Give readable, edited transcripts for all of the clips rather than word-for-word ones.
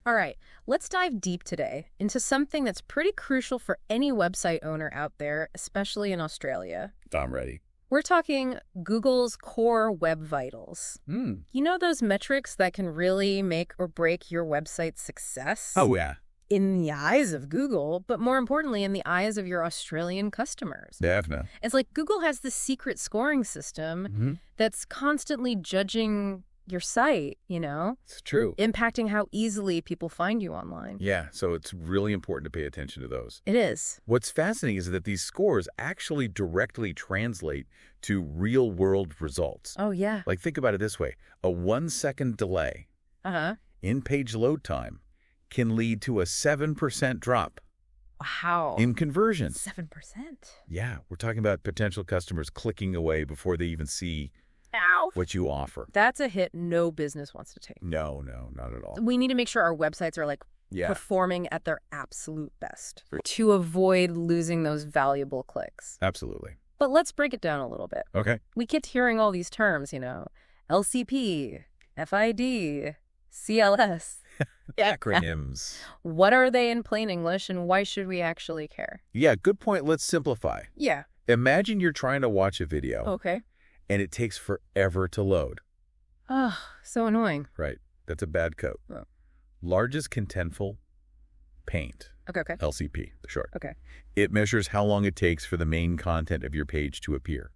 All right, let's dive deep today into something that's pretty crucial for any website owner out there, especially in Australia. I'm ready. We're talking Google's core web vitals. Mm. You know those metrics that can really make or break your website's success? Oh, yeah. In the eyes of Google, but more importantly, in the eyes of your Australian customers. Definitely. It's like Google has this secret scoring system that's constantly judging your site, you know? It's true. Impacting how easily people find you online. Yeah, so it's really important to pay attention to those. It is. What's fascinating is that these scores actually directly translate to real-world results. Oh, yeah. Like, think about it this way. A 1-second delay in page load time can lead to a 7% drop Wow. in conversions. 7%? Yeah, we're talking about potential customers clicking away before they even see Ow. what you offer. That's a hit no business wants to take. No, not at all. We need to make sure our websites are like performing at their absolute best to avoid losing those valuable clicks. Absolutely. But let's break it down a little bit. Okay. We kept hearing all these terms, you know, LCP, FID, CLS. Acronyms. What are they in plain English, and why should we actually care? Yeah, good point. Let's simplify. Yeah. Imagine you're trying to watch a video. Okay. And it takes forever to load. Oh, so annoying. Right. That's a bad code. Oh. Largest contentful paint. Okay. LCP, the short. Okay. It measures how long it takes for the main content of your page to appear.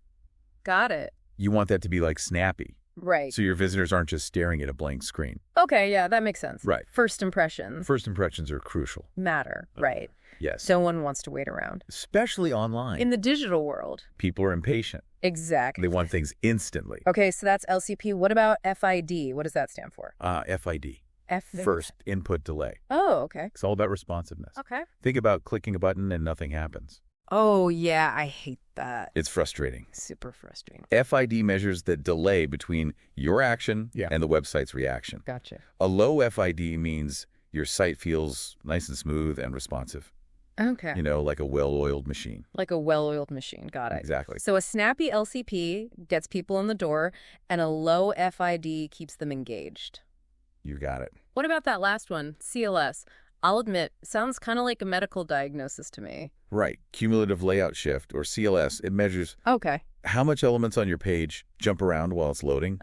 Got it. You want that to be like snappy. Right. So your visitors aren't just staring at a blank screen. Okay, yeah, that makes sense. Right. First impressions. First impressions are crucial. Matter, right. Yes. No one wants to wait around. Especially online. In the digital world. People are impatient. Exactly. They want things instantly. Okay, so that's LCP. What about FID? What does that stand for? FID. F. First input delay. Oh, okay. It's all about responsiveness. Okay. Think about clicking a button and nothing happens. Oh, yeah, I hate that. It's frustrating. Super frustrating. FID measures the delay between your action and the website's reaction. Gotcha. A low FID means your site feels nice and smooth and responsive. Okay. You know, like a well-oiled machine. Like a well-oiled machine. Got it. Exactly. So a snappy LCP gets people in the door, and a low FID keeps them engaged. You got it. What about that last one, CLS? I'll admit, sounds kind of like a medical diagnosis to me. Right. Cumulative layout shift, or CLS, it measures how much elements on your page jump around while it's loading.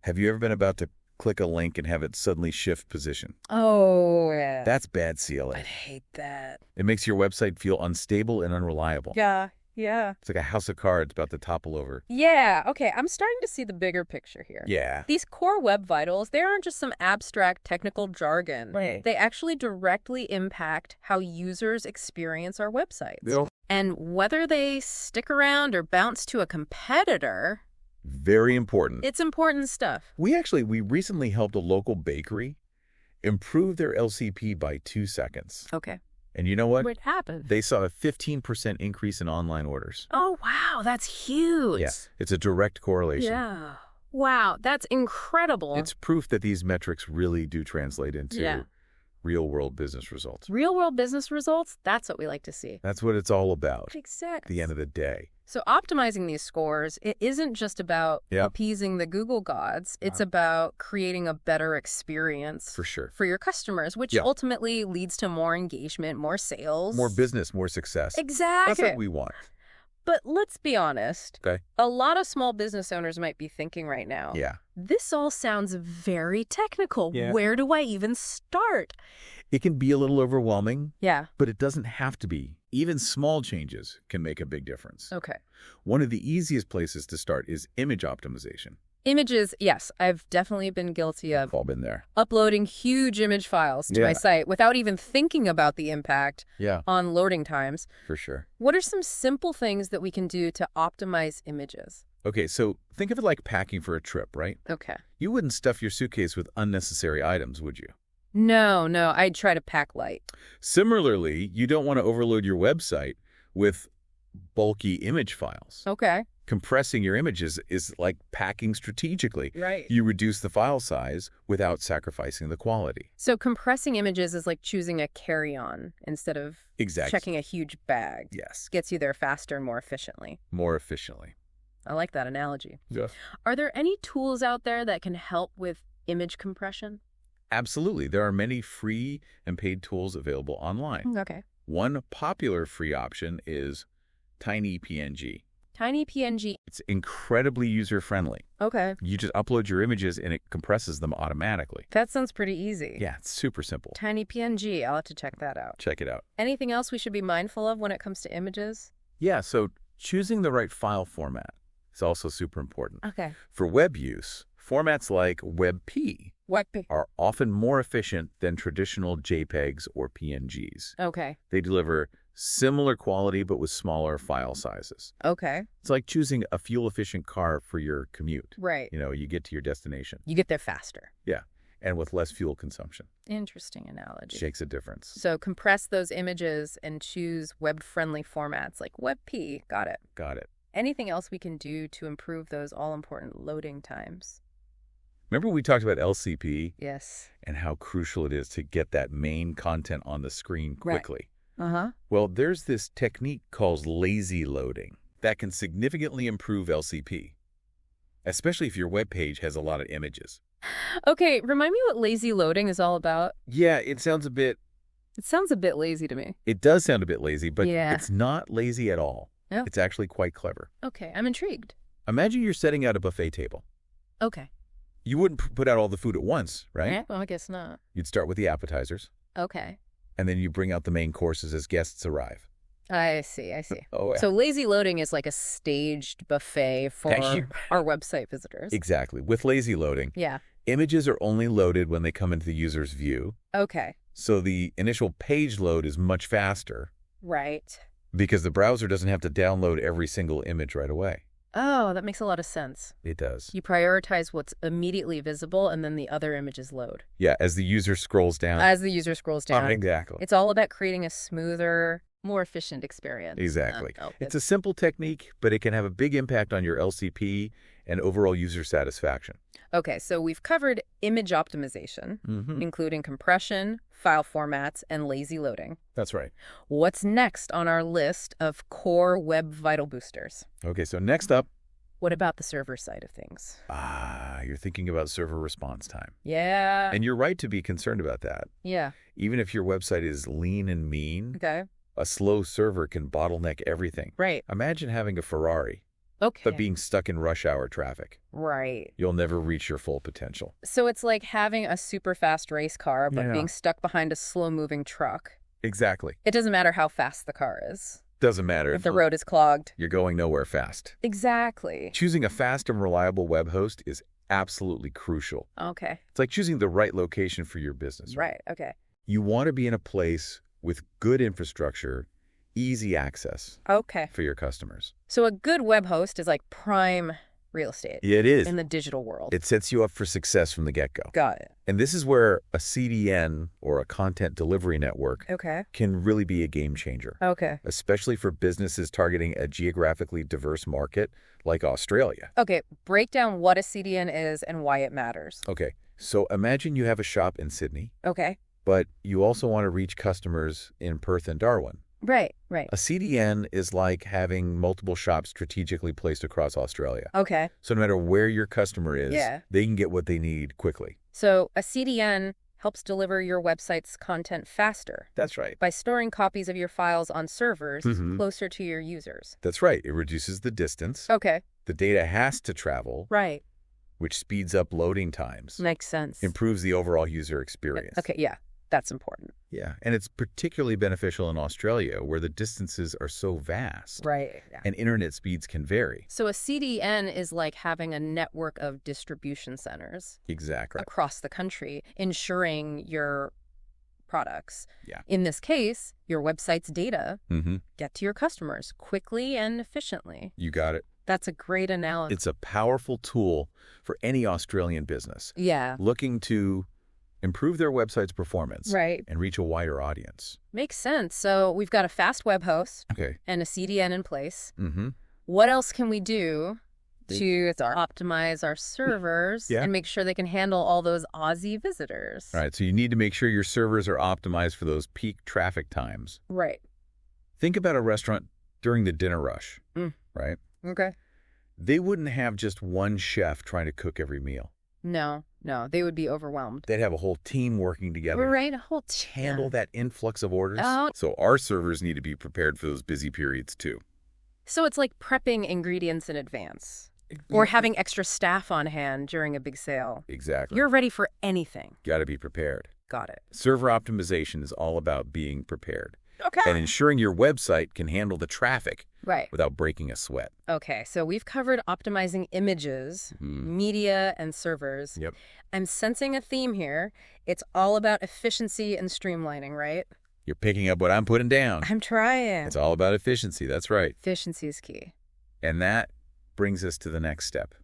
Have you ever been about to click a link and have it suddenly shift position? Oh, yeah. That's bad CLS. I hate that. It makes your website feel unstable and unreliable. Yeah. It's like a house of cards about to topple over. Yeah, okay, I'm starting to see the bigger picture here. Yeah. These core web vitals, they aren't just some abstract technical jargon. Right. They actually directly impact how users experience our websites. And whether they stick around or bounce to a competitor... Very important. It's important stuff. We recently helped a local bakery improve their LCP by 2 seconds. Okay. And you know what? What happened? They saw a 15% increase in online orders. Oh, wow, that's huge. Yeah, it's a direct correlation. Yeah. Wow, that's incredible. It's proof that these metrics really do translate into real-world business results. Real-world business results? That's what we like to see. That's what it's all about. Exactly. At the end of the day. So optimizing these scores, it isn't just about appeasing the Google gods. It's about creating a better experience for your customers, which ultimately leads to more engagement, more sales. More business, more success. Exactly. That's what we want. But let's be honest. Okay. A lot of small business owners might be thinking right now, this all sounds very technical. Yeah. Where do I even start? It can be a little overwhelming. Yeah. But it doesn't have to be. Even small changes can make a big difference. Okay. One of the easiest places to start is image optimization. Images, yes, I've definitely been guilty of. We've all been there. Uploading huge image files to my site without even thinking about the impact on loading times. For sure. What are some simple things that we can do to optimize images? Okay, so think of it like packing for a trip, right? Okay. You wouldn't stuff your suitcase with unnecessary items, would you? No, I'd try to pack light. Similarly, you don't want to overload your website with bulky image files. Okay. Compressing your images is like packing strategically. Right. You reduce the file size without sacrificing the quality. So compressing images is like choosing a carry-on instead of checking a huge bag. Yes. Gets you there faster and more efficiently. More efficiently. I like that analogy. Yeah. Are there any tools out there that can help with image compression? Absolutely. There are many free and paid tools available online. Okay. One popular free option is TinyPNG. TinyPNG. It's incredibly user-friendly. Okay. You just upload your images and it compresses them automatically. That sounds pretty easy. Yeah, it's super simple. TinyPNG. I'll have to check that out. Check it out. Anything else we should be mindful of when it comes to images? Yeah, so choosing the right file format is also super important. Okay. For web use, formats like WebP are often more efficient than traditional JPEGs or PNGs. Okay. They deliver similar quality but with smaller file sizes. Okay. It's like choosing a fuel-efficient car for your commute. Right. You get to your destination. You get there faster. Yeah, and with less fuel consumption. Interesting analogy. Shakes a difference. So compress those images and choose web-friendly formats like WebP. Got it. Got it. Anything else we can do to improve those all-important loading times? Remember we talked about LCP? Yes. And how crucial it is to get that main content on the screen quickly. Right. Uh-huh. Well, there's this technique called lazy loading that can significantly improve LCP, especially if your web page has a lot of images. Okay, remind me what lazy loading is all about. Yeah, it sounds a bit lazy to me. It does sound a bit lazy, but yeah. It's not lazy at all. Oh. It's actually quite clever. Okay, I'm intrigued. Imagine you're setting out a buffet table. Okay. You wouldn't put out all the food at once, right? Yeah, well, I guess not. You'd start with the appetizers. Okay. And then you bring out the main courses as guests arrive. I see. Oh, yeah. So lazy loading is like a staged buffet for our website visitors. Exactly. With lazy loading, yeah, images are only loaded when they come into the user's view. Okay. So the initial page load is much faster. Right. Because the browser doesn't have to download every single image right away. Oh, that makes a lot of sense. It does. You prioritize what's immediately visible, and then the other images load. Yeah, as the user scrolls down. Exactly. It's all about creating a smoother, more efficient experience. Exactly. It's a simple technique, but it can have a big impact on your LCP and overall user satisfaction. Okay, so we've covered image optimization, including compression, file formats, and lazy loading. That's right. What's next on our list of core web vital boosters? Okay, so next up. What about the server side of things? You're thinking about server response time. Yeah. And you're right to be concerned about that. Yeah. Even if your website is lean and mean, okay, a slow server can bottleneck everything. Right. Imagine having a Ferrari. Okay. But being stuck in rush hour traffic. Right. You'll never reach your full potential. So it's like having a super fast race car, but being stuck behind a slow-moving truck. Exactly. It doesn't matter how fast the car is. Doesn't matter. If the road is clogged. You're going nowhere fast. Exactly. Choosing a fast and reliable web host is absolutely crucial. Okay. It's like choosing the right location for your business. Right. Okay. You want to be in a place with good infrastructure, easy access for your customers. So a good web host is like prime real estate. It is. In the digital world. It sets you up for success from the get-go. Got it. And this is where a CDN or a content delivery network can really be a game changer. Okay. Especially for businesses targeting a geographically diverse market like Australia. Okay. Break down what a CDN is and why it matters. Okay. So imagine you have a shop in Sydney. Okay. But you also want to reach customers in Perth and Darwin. Right. A CDN is like having multiple shops strategically placed across Australia. Okay. So no matter where your customer is, they can get what they need quickly. So a CDN helps deliver your website's content faster. That's right. By storing copies of your files on servers closer to your users. That's right. It reduces the distance. Okay. The data has to travel. Right. Which speeds up loading times. Makes sense. Improves the overall user experience. Okay, yeah. That's important. Yeah, and it's particularly beneficial in Australia where the distances are so vast. Right. Yeah. And internet speeds can vary. So a CDN is like having a network of distribution centers. Exactly. Across the country, ensuring your products. Yeah. In this case, your website's data get to your customers quickly and efficiently. You got it. That's a great analogy. It's a powerful tool for any Australian business. Yeah. Looking to improve their website's performance and reach a wider audience. Makes sense. So we've got a fast web host and a CDN in place. What else can we do to optimize our servers and make sure they can handle all those Aussie visitors? All right, so you need to make sure your servers are optimized for those peak traffic times. Right. Think about a restaurant during the dinner rush, right? Okay. They wouldn't have just one chef trying to cook every meal. No, they would be overwhelmed. They'd have a whole team working together. Right, a whole team. To handle that influx of orders. Oh. So our servers need to be prepared for those busy periods too. So it's like prepping ingredients in advance. Or having extra staff on hand during a big sale. Exactly. You're ready for anything. Got to be prepared. Got it. Server optimization is all about being prepared. Okay. And ensuring your website can handle the traffic without breaking a sweat. Okay, so we've covered optimizing images, media, and servers. Yep. I'm sensing a theme here. It's all about efficiency and streamlining, right? You're picking up what I'm putting down. I'm trying. It's all about efficiency. That's right. Efficiency is key. And that brings us to the next step.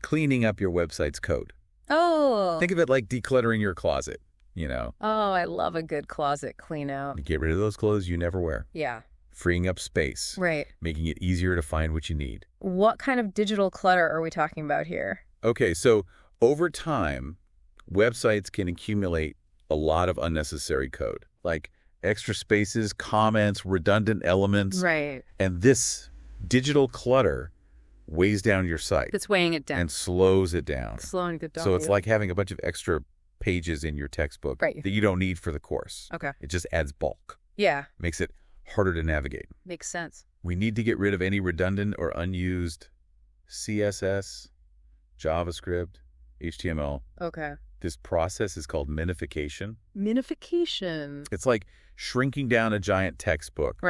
Cleaning up your website's code. Oh. Think of it like decluttering your closet, you know. Oh, I love a good closet clean out. You get rid of those clothes you never wear. Yeah. Freeing up space. Right. Making it easier to find what you need. What kind of digital clutter are we talking about here? Okay, so over time, websites can accumulate a lot of unnecessary code, like extra spaces, comments, redundant elements. Right. And this digital clutter weighs down your site. It's weighing it down. And slows it down. Slowing it down. So it's like having a bunch of extra pages in your textbook that you don't need for the course. Okay. It just adds bulk. Yeah. Makes it harder to navigate. Makes sense. We need to get rid of any redundant or unused CSS, JavaScript, HTML. Okay. This process is called minification. Minification. It's like shrinking down a giant textbook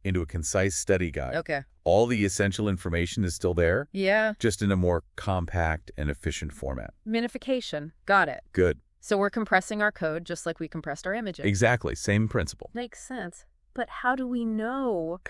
into a concise study guide. Okay. All the essential information is still there. Yeah. Just in a more compact and efficient format. Minification. Got it. Good. So we're compressing our code just like we compressed our images. Exactly. Same principle. Makes sense. But how do we know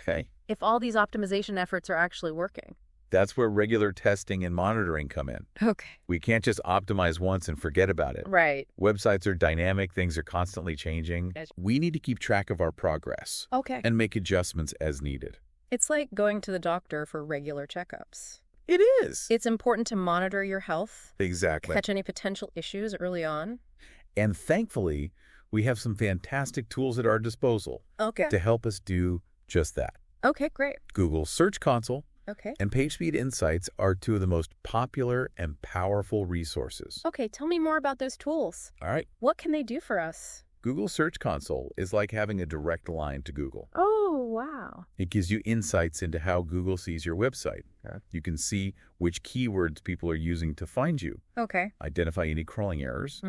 if all these optimization efforts are actually working? That's where regular testing and monitoring come in. Okay. We can't just optimize once and forget about it. Right. Websites are dynamic. Things are constantly changing. We need to keep track of our progress. Okay. And make adjustments as needed. It's like going to the doctor for regular checkups. It is. It's important to monitor your health. Exactly. Catch any potential issues early on. And thankfully, we have some fantastic tools at our disposal to help us do just that. Okay, great. Google Search Console and PageSpeed Insights are two of the most popular and powerful resources. Okay, tell me more about those tools. All right. What can they do for us? Google Search Console is like having a direct line to Google. Oh, wow. It gives you insights into how Google sees your website. You can see which keywords people are using to find you. Okay. Identify any crawling errors.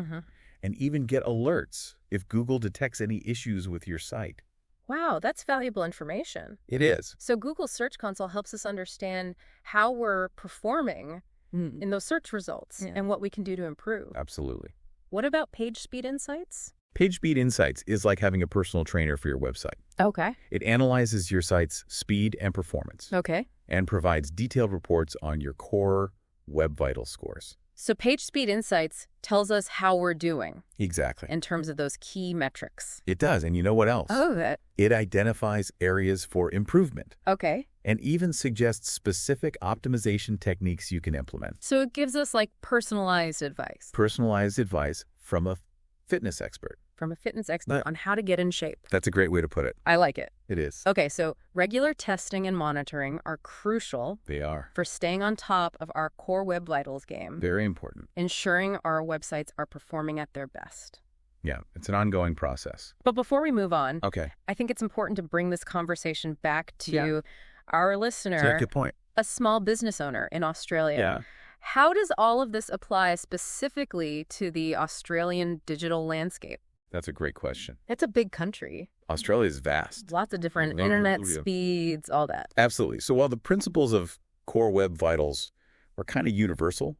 And even get alerts if Google detects any issues with your site. Wow, that's valuable information. It is. So Google Search Console helps us understand how we're performing in those search results and what we can do to improve. Absolutely. What about PageSpeed Insights? PageSpeed Insights is like having a personal trainer for your website. Okay. It analyzes your site's speed and performance. Okay. And provides detailed reports on your core Web Vitals scores. So PageSpeed Insights tells us how we're doing. Exactly. In terms of those key metrics. It does. And you know what else? Oh, It identifies areas for improvement. Okay. And even suggests specific optimization techniques you can implement. So it gives us like personalized advice. Personalized advice from a fitness expert. From a fitness expert on how to get in shape. That's a great way to put it. I like it. It is. Okay, so regular testing and monitoring are crucial. They are. For staying on top of our core Web Vitals game. Very important. Ensuring our websites are performing at their best. Yeah, it's an ongoing process. But before we move on, I think it's important to bring this conversation back to our listener. That's a good point. A small business owner in Australia. Yeah. How does all of this apply specifically to the Australian digital landscape? That's a great question. It's a big country. Australia is vast. Lots of different internet speeds, all that. Absolutely. So while the principles of core Web Vitals are kind of universal,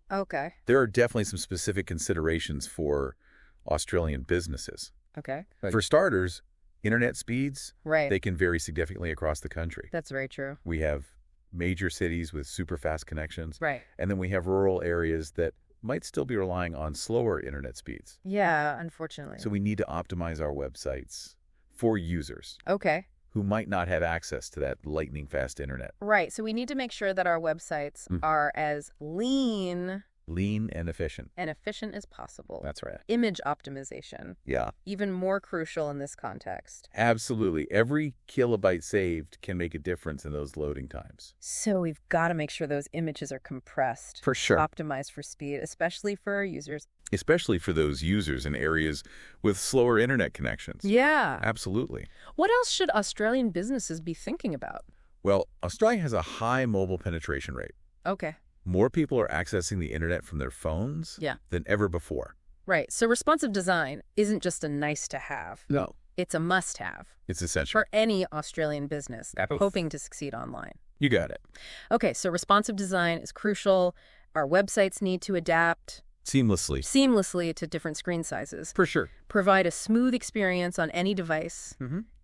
there are definitely some specific considerations for Australian businesses. Okay. For starters, internet speeds, they can vary significantly across the country. That's very true. We have major cities with super fast connections. Right. And then we have rural areas that might still be relying on slower internet speeds. Yeah, unfortunately. So we need to optimize our websites for users. Okay. Who might not have access to that lightning fast internet. Right. So we need to make sure that our websites are as lean Lean and efficient. And efficient as possible. That's right. Image optimization. Yeah. Even more crucial in this context. Absolutely. Every kilobyte saved can make a difference in those loading times. So we've got to make sure those images are compressed. For sure. Optimized for speed, especially for our users. Especially for those users in areas with slower internet connections. Yeah. Absolutely. What else should Australian businesses be thinking about? Well, Australia has a high mobile penetration rate. Okay. More people are accessing the internet from their phones than ever before. Right. So responsive design isn't just a nice to have. No. It's a must have. It's essential. For any Australian business hoping to succeed online. You got it. Okay. So responsive design is crucial. Our websites need to adapt seamlessly to different screen sizes. For sure. Provide a smooth experience on any device.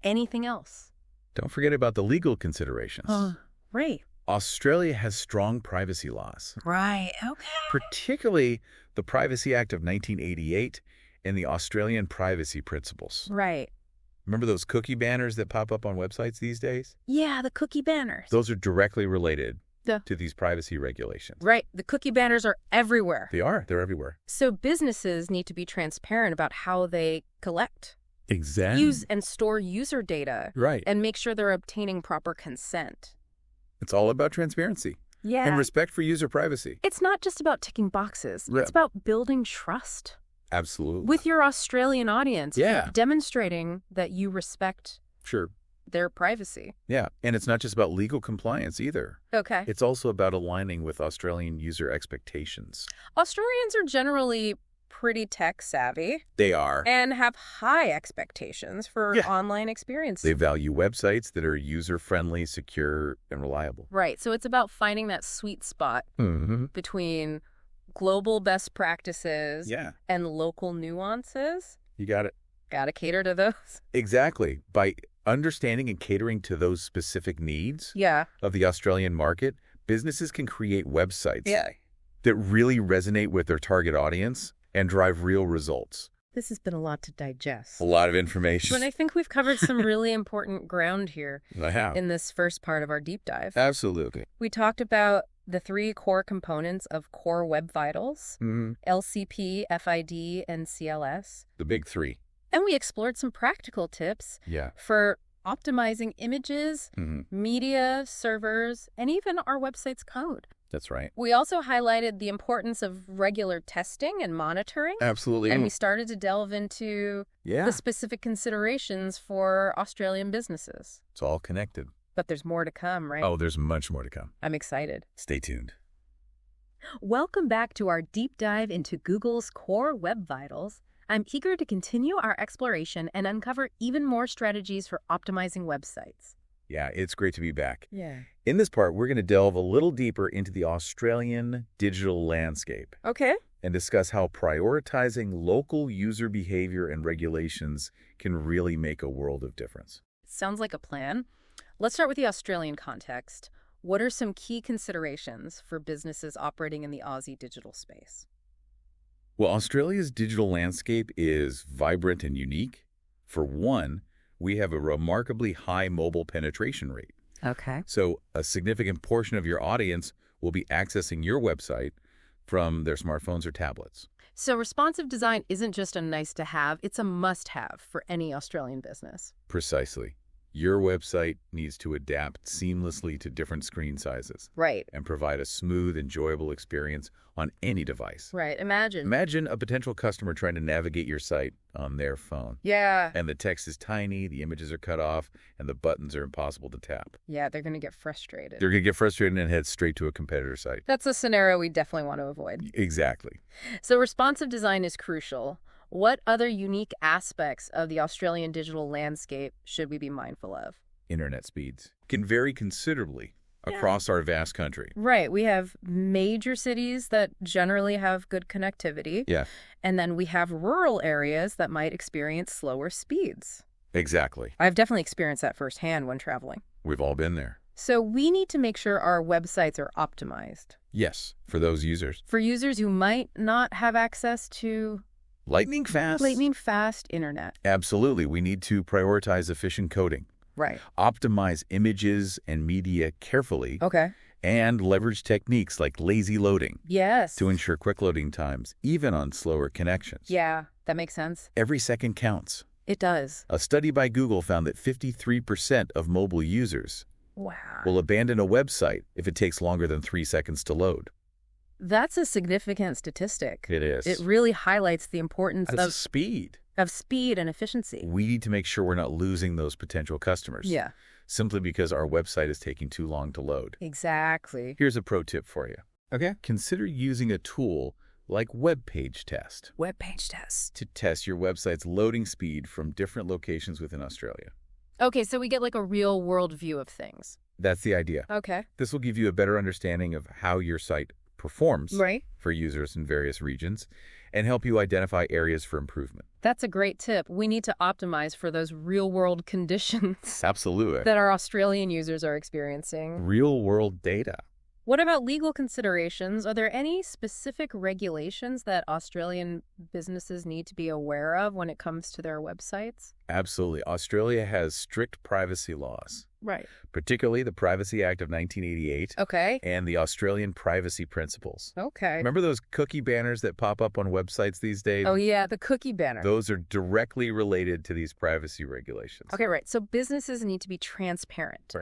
Anything else? Don't forget about the legal considerations. Right. Australia has strong privacy laws. Right. Okay. Particularly the Privacy Act of 1988 and the Australian Privacy Principles. Right. Remember those cookie banners that pop up on websites these days? Yeah, the cookie banners. Those are directly related to these privacy regulations. Right. The cookie banners are everywhere. They are. They're everywhere. So businesses need to be transparent about how they collect, use and store user data. Right. And make sure they're obtaining proper consent. It's all about transparency. Yeah. And respect for user privacy. It's not just about ticking boxes. It's about building trust. Absolutely. With your Australian audience. Yeah. Demonstrating that you respect their privacy. Yeah. And it's not just about legal compliance either. Okay. It's also about aligning with Australian user expectations. Australians are generally pretty tech savvy. They are. And have high expectations for online experiences. They value websites that are user-friendly, secure, and reliable. Right. So it's about finding that sweet spot between global best practices and local nuances. You got it. Got to cater to those. Exactly. By understanding and catering to those specific needs of the Australian market, businesses can create websites that really resonate with their target audience and drive real results. This has been a lot to digest. A lot of information. But I think we've covered some really important ground here I have. In this first part of our deep dive. Absolutely. We talked about the 3 core components of core web vitals, LCP, FID, and CLS. The big 3. And we explored some practical tips for optimizing images, media, servers, and even our website's code. That's right. We also highlighted the importance of regular testing and monitoring. Absolutely. And we started to delve into the specific considerations for Australian businesses. It's all connected. But there's more to come, right? Oh, there's much more to come. I'm excited. Stay tuned. Welcome back to our deep dive into Google's core web vitals. I'm eager to continue our exploration and uncover even more strategies for optimizing websites. Yeah, it's great to be back. Yeah. In this part, we're going to delve a little deeper into the Australian digital landscape. Okay. And discuss how prioritizing local user behavior and regulations can really make a world of difference. Sounds like a plan. Let's start with the Australian context. What are some key considerations for businesses operating in the Aussie digital space? Well, Australia's digital landscape is vibrant and unique. For one, we have a remarkably high mobile penetration rate. Okay. So a significant portion of your audience will be accessing your website from their smartphones or tablets. So responsive design isn't just a nice to have, it's a must have for any Australian business. Precisely. Your website needs to adapt seamlessly to different screen sizes. Right. And provide a smooth, enjoyable experience on any device. Right. Imagine a potential customer trying to navigate your site on their phone. Yeah. And the text is tiny, the images are cut off, and the buttons are impossible to tap. Yeah, they're going to get frustrated. They're going to get frustrated and head straight to a competitor site. That's a scenario we definitely want to avoid. Exactly. So responsive design is crucial. What other unique aspects of the Australian digital landscape should we be mindful of? Internet speeds can vary considerably across our vast country. Right. We have major cities that generally have good connectivity. Yeah. And then we have rural areas that might experience slower speeds. Exactly. I've definitely experienced that firsthand when traveling. We've all been there. So we need to make sure our websites are optimized. Yes, for those users. For users who might not have access to lightning fast internet. Absolutely. We need to prioritize efficient coding. Right. Optimize images and media carefully. Okay. And leverage techniques like lazy loading. Yes. To ensure quick loading times, even on slower connections. Yeah, that makes sense. Every second counts. It does. A study by Google found that 53% of mobile users will abandon a website if it takes longer than 3 seconds to load. That's a significant statistic. It is. It really highlights the importance of speed. Of speed and efficiency. We need to make sure we're not losing those potential customers. Yeah. Simply because our website is taking too long to load. Exactly. Here's a pro tip for you. Okay. Consider using a tool like Web Page Test. Web Page Test. To test your website's loading speed from different locations within Australia. Okay, so we get like a real world view of things. That's the idea. Okay. This will give you a better understanding of how your site performs for users in various regions and help you identify areas for improvement. That's a great tip. We need to optimize for those real-world conditions. Absolutely. That our Australian users are experiencing. Real-world data. What about legal considerations? Are there any specific regulations that Australian businesses need to be aware of when it comes to their websites? Absolutely. Australia has strict privacy laws. Right. Particularly the Privacy Act of 1988. Okay. And the Australian Privacy Principles. Okay. Remember those cookie banners that pop up on websites these days? Oh, yeah, the cookie banner. Those are directly related to these privacy regulations. Okay, right. So businesses need to be transparent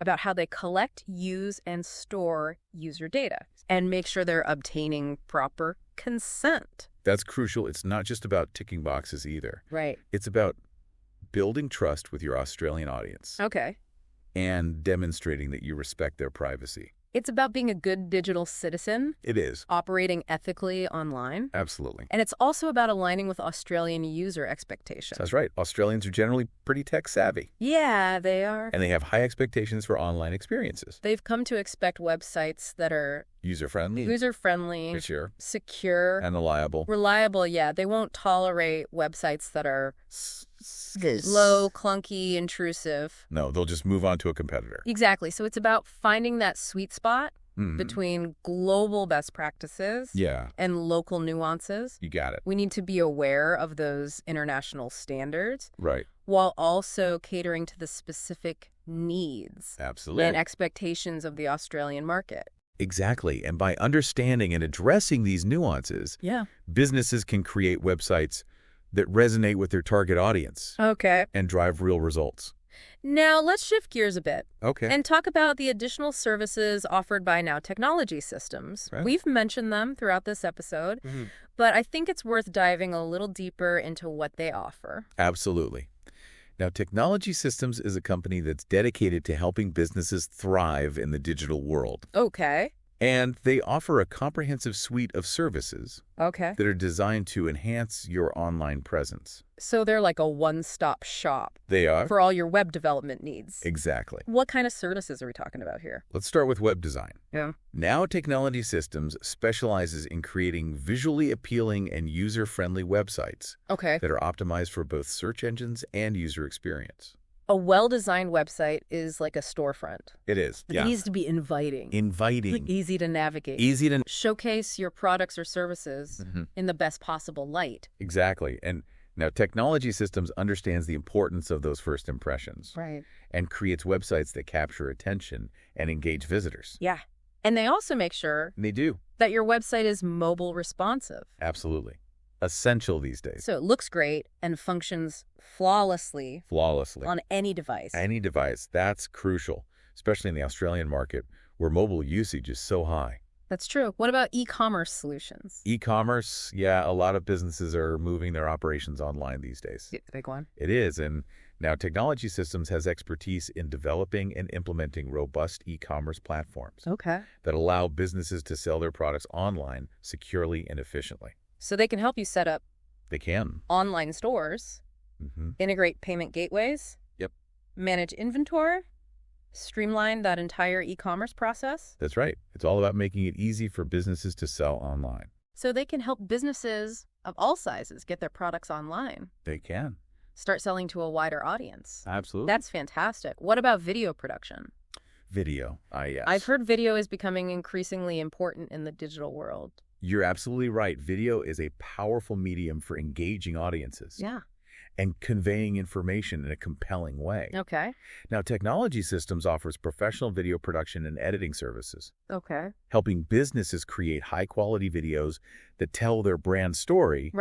about how they collect, use, and store user data and make sure they're obtaining proper consent. That's crucial. It's not just about ticking boxes either. Right. It's about building trust with your Australian audience. Okay. And demonstrating that you respect their privacy. It's about being a good digital citizen. It is. Operating ethically online. Absolutely. And it's also about aligning with Australian user expectations. That's right. Australians are generally pretty tech savvy. Yeah, they are. And they have high expectations for online experiences. They've come to expect websites that are user-friendly, secure, and reliable. Reliable, yeah. They won't tolerate websites that are slow, clunky, intrusive. No, they'll just move on to a competitor. Exactly. So it's about finding that sweet spot between global best practices and local nuances. You got it. We need to be aware of those international standards. Right. While also catering to the specific needs and expectations of the Australian market. Exactly. And by understanding and addressing these nuances, businesses can create websites that resonate with their target audience. Okay. And drive real results. Now, let's shift gears a bit. Okay. And talk about the additional services offered by Now Technology Systems. Right. We've mentioned them throughout this episode, but I think it's worth diving a little deeper into what they offer. Absolutely. Now, Technology Systems is a company that's dedicated to helping businesses thrive in the digital world. Okay. And they offer a comprehensive suite of services that are designed to enhance your online presence. So they're like a one-stop shop. They are. For all your web development needs. Exactly. What kind of services are we talking about here? Let's start with web design. Yeah. Now Technology Systems specializes in creating visually appealing and user-friendly websites that are optimized for both search engines and user experience. A well-designed website is like a storefront. It is. It needs to be inviting. Easy to navigate. Easy to showcase your products or services in the best possible light. Exactly. And now Technology Systems understands the importance of those first impressions. Right. And creates websites that capture attention and engage visitors. Yeah. And they also make sure that your website is mobile responsive. Absolutely. Essential these days. So it looks great and functions flawlessly on any device. Any device. That's crucial, especially in the Australian market where mobile usage is so high. That's true. What about e-commerce solutions? E-commerce, a lot of businesses are moving their operations online these days. It's a big one. It is. And now Technology Systems has expertise in developing and implementing robust e-commerce platforms that allow businesses to sell their products online securely and efficiently. So they can help you set up online stores, integrate payment gateways, manage inventory, streamline that entire e-commerce process. That's right. It's all about making it easy for businesses to sell online. So they can help businesses of all sizes get their products online. They can. Start selling to a wider audience. Absolutely. That's fantastic. What about video production? Video. Yes. I've heard video is becoming increasingly important in the digital world. You're absolutely right. Video is a powerful medium for engaging audiences. Yeah. and conveying information in a compelling way. Okay. Now, Technology Systems offers professional video production and editing services, Okay. helping businesses create high-quality videos that tell their brand story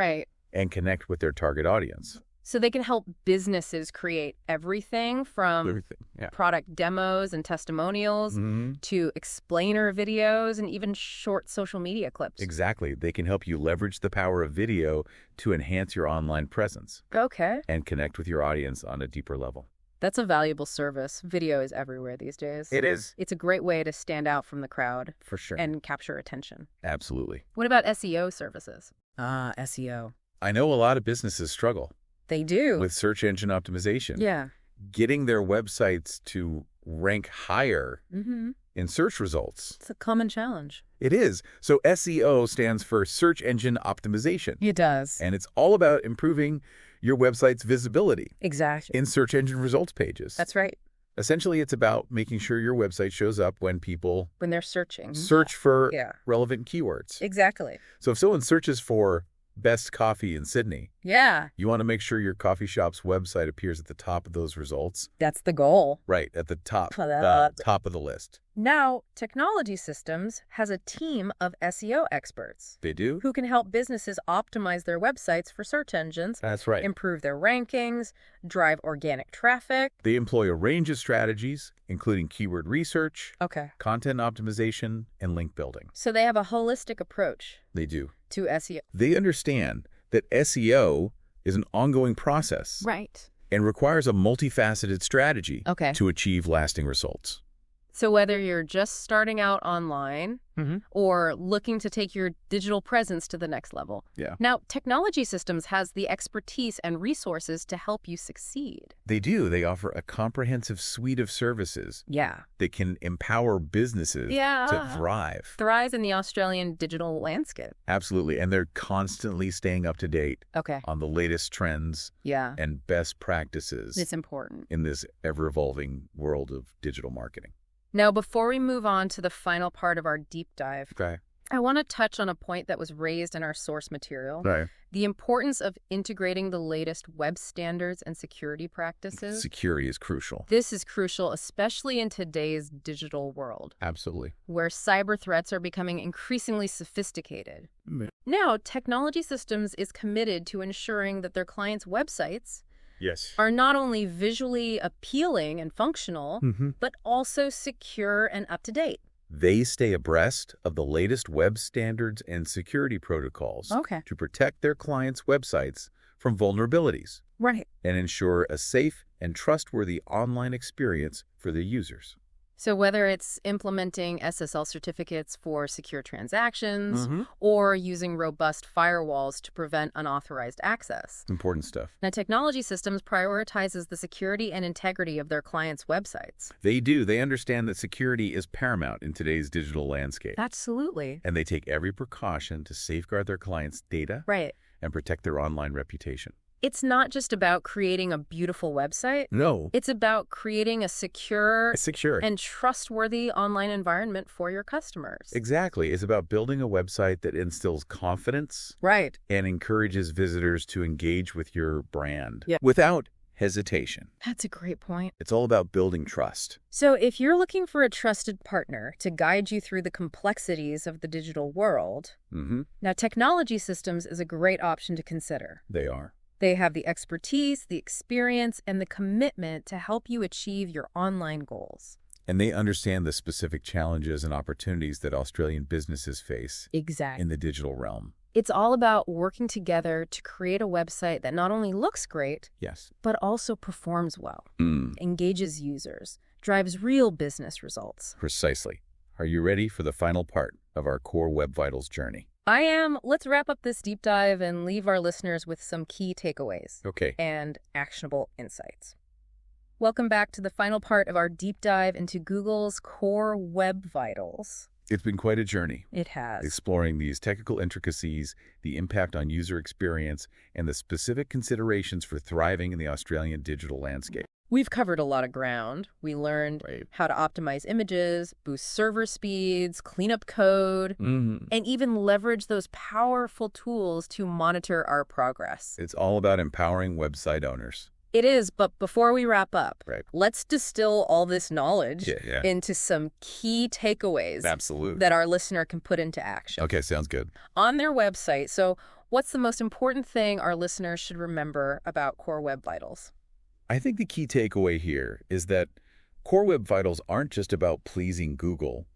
and connect with their target audience. So they can help businesses create everything from product demos and testimonials to explainer videos and even short social media clips. Exactly. They can help you leverage the power of video to enhance your online presence. Okay. And connect with your audience on a deeper level. That's a valuable service. Video is everywhere these days. It is. It's a great way to stand out from the crowd. For sure. And capture attention. Absolutely. What about SEO services? SEO. I know a lot of businesses struggle. They do. With search engine optimization. Yeah. Getting their websites to rank higher in search results. It's a common challenge. It is. So SEO stands for search engine optimization. It does. And it's all about improving your website's visibility. Exactly. In search engine results pages. That's right. Essentially, it's about making sure your website shows up when people... When they're searching. Search for relevant keywords. Exactly. So if someone searches for best coffee in Sydney. Yeah. You want to make sure your coffee shop's website appears at the top of those results. That's the goal. Right, at the top of the list. Now, Technology Systems has a team of SEO experts. They do? Who can help businesses optimize their websites for search engines. That's right. Improve their rankings, drive organic traffic. They employ a range of strategies, including keyword research, content optimization, and link building. So they have a holistic approach. They do. To SEO. They understand that SEO is an ongoing process. Right. And requires a multifaceted strategy to achieve lasting results. So whether you're just starting out online or looking to take your digital presence to the next level. Yeah. Now, Technology Systems has the expertise and resources to help you succeed. They do. They offer a comprehensive suite of services. Yeah. That can empower businesses to thrive. Thrive in the Australian digital landscape. Absolutely. And they're constantly staying up to date on the latest trends and best practices. It's important. In this ever-evolving world of digital marketing. Now, before we move on to the final part of our deep dive, I want to touch on a point that was raised in our source material. The importance of integrating the latest web standards and security practices. Security is crucial. This is crucial, especially in today's digital world. Absolutely. Where cyber threats are becoming increasingly sophisticated. Now, Technology Systems is committed to ensuring that their clients' websites are not only visually appealing and functional, but also secure and up-to-date. They stay abreast of the latest web standards and security protocols to protect their clients' websites from vulnerabilities. Right. And ensure a safe and trustworthy online experience for their users. So whether it's implementing SSL certificates for secure transactions or using robust firewalls to prevent unauthorized access. Important stuff. Now, Technology Systems prioritizes the security and integrity of their clients' websites. They do. They understand that security is paramount in today's digital landscape. Absolutely. And they take every precaution to safeguard their clients' data and protect their online reputation. It's not just about creating a beautiful website. No. It's about creating a secure and trustworthy online environment for your customers. Exactly. It's about building a website that instills confidence. And encourages visitors to engage with your brand without hesitation. That's a great point. It's all about building trust. So if you're looking for a trusted partner to guide you through the complexities of the digital world, now Technology Systems is a great option to consider. They are. They have the expertise, the experience, and the commitment to help you achieve your online goals. And they understand the specific challenges and opportunities that Australian businesses face in the digital realm. It's all about working together to create a website that not only looks great, but also performs well, engages users, drives real business results. Precisely. Are you ready for the final part of our Core Web Vitals journey? I am. Let's wrap up this deep dive and leave our listeners with some key takeaways and actionable insights. Welcome back to the final part of our deep dive into Google's Core Web Vitals. It's been quite a journey. It has. Exploring these technical intricacies, the impact on user experience, and the specific considerations for thriving in the Australian digital landscape. We've covered a lot of ground. We learned how to optimize images, boost server speeds, clean up code, and even leverage those powerful tools to monitor our progress. It's all about empowering website owners. It is, but before we wrap up, let's distill all this knowledge into some key takeaways that our listener can put into action. Okay, sounds good. On their website. So what's the most important thing our listeners should remember about Core Web Vitals? I think the key takeaway here is that Core Web Vitals aren't just about pleasing Google.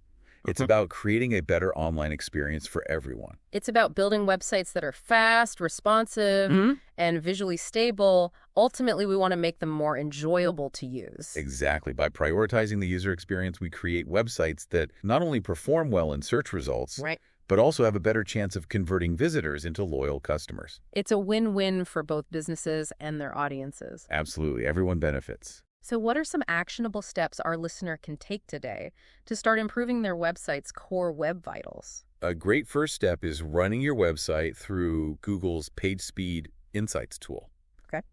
It's about creating a better online experience for everyone. It's about building websites that are fast, responsive, and visually stable. Ultimately, we want to make them more enjoyable to use. Exactly. By prioritizing the user experience, we create websites that not only perform well in search results, but also have a better chance of converting visitors into loyal customers. It's a win-win for both businesses and their audiences. Absolutely. Everyone benefits. So what are some actionable steps our listener can take today to start improving their website's core web vitals? A great first step is running your website through Google's PageSpeed Insights tool. Okay.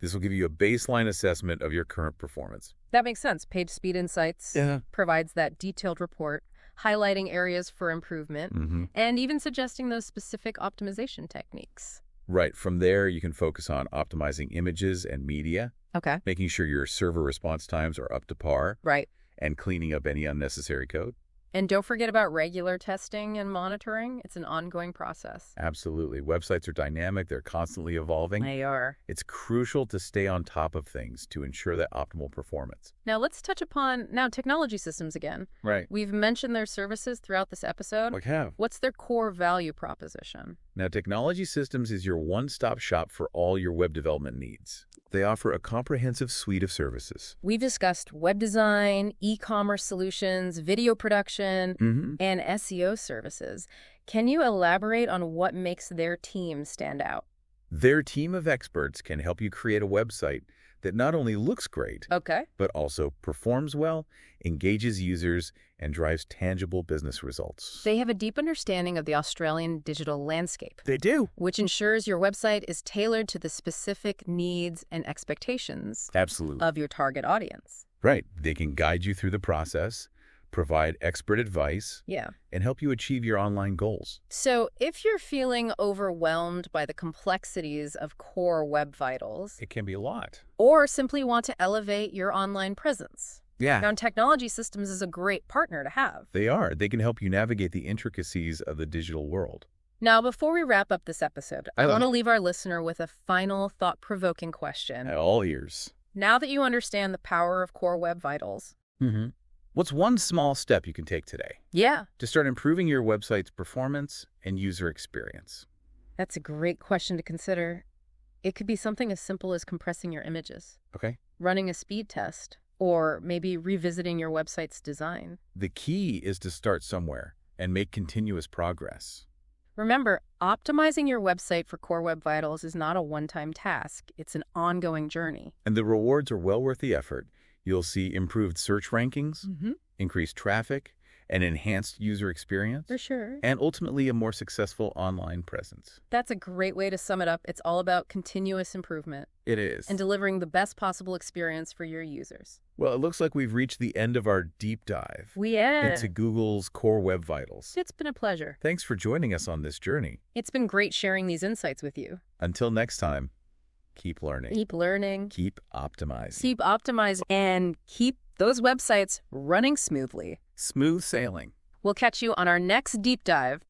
This will give you a baseline assessment of your current performance. That makes sense. PageSpeed Insights provides that detailed report, highlighting areas for improvement, and even suggesting those specific optimization techniques. Right. From there, you can focus on optimizing images and media. Okay. Making sure your server response times are up to par. Right. And cleaning up any unnecessary code. And don't forget about regular testing and monitoring. It's an ongoing process. Absolutely. Websites are dynamic. They're constantly evolving. They are. It's crucial to stay on top of things to ensure that optimal performance. Now let's touch upon technology systems again. Right. We've mentioned their services throughout this episode. We have. What's their core value proposition? Now, Technology Systems is your one-stop shop for all your web development needs. They offer a comprehensive suite of services. We've discussed web design, e-commerce solutions, video production, and SEO services. Can you elaborate on what makes their team stand out? Their team of experts can help you create a website that not only looks great, but also performs well, engages users, and drives tangible business results. They have a deep understanding of the Australian digital landscape. They do. Which ensures your website is tailored to the specific needs and expectations of your target audience. Right. They can guide you through the process, provide expert advice, and help you achieve your online goals. So if you're feeling overwhelmed by the complexities of Core Web Vitals, it can be a lot. Or simply want to elevate your online presence. Now, Technology Systems is a great partner to have. They are. They can help you navigate the intricacies of the digital world. Now, before we wrap up this episode, I want to leave our listener with a final thought-provoking question. All ears. Now that you understand the power of Core Web Vitals, what's one small step you can take today? To start improving your website's performance and user experience? That's a great question to consider. It could be something as simple as compressing your images. Running a speed test. Or maybe revisiting your website's design. The key is to start somewhere and make continuous progress. Remember, optimizing your website for Core Web Vitals is not a one-time task. It's an ongoing journey. And the rewards are well worth the effort. You'll see improved search rankings, increased traffic, an enhanced user experience. For sure. And ultimately a more successful online presence. That's a great way to sum it up. It's all about continuous improvement. It is. And delivering the best possible experience for your users. Well, it looks like we've reached the end of our deep dive into Google's Core Web Vitals. It's been a pleasure. Thanks for joining us on this journey. It's been great sharing these insights with you. Until next time, keep learning. Keep learning. Keep optimizing. Keep optimizing. And keep those websites running smoothly. Smooth sailing. We'll catch you on our next deep dive.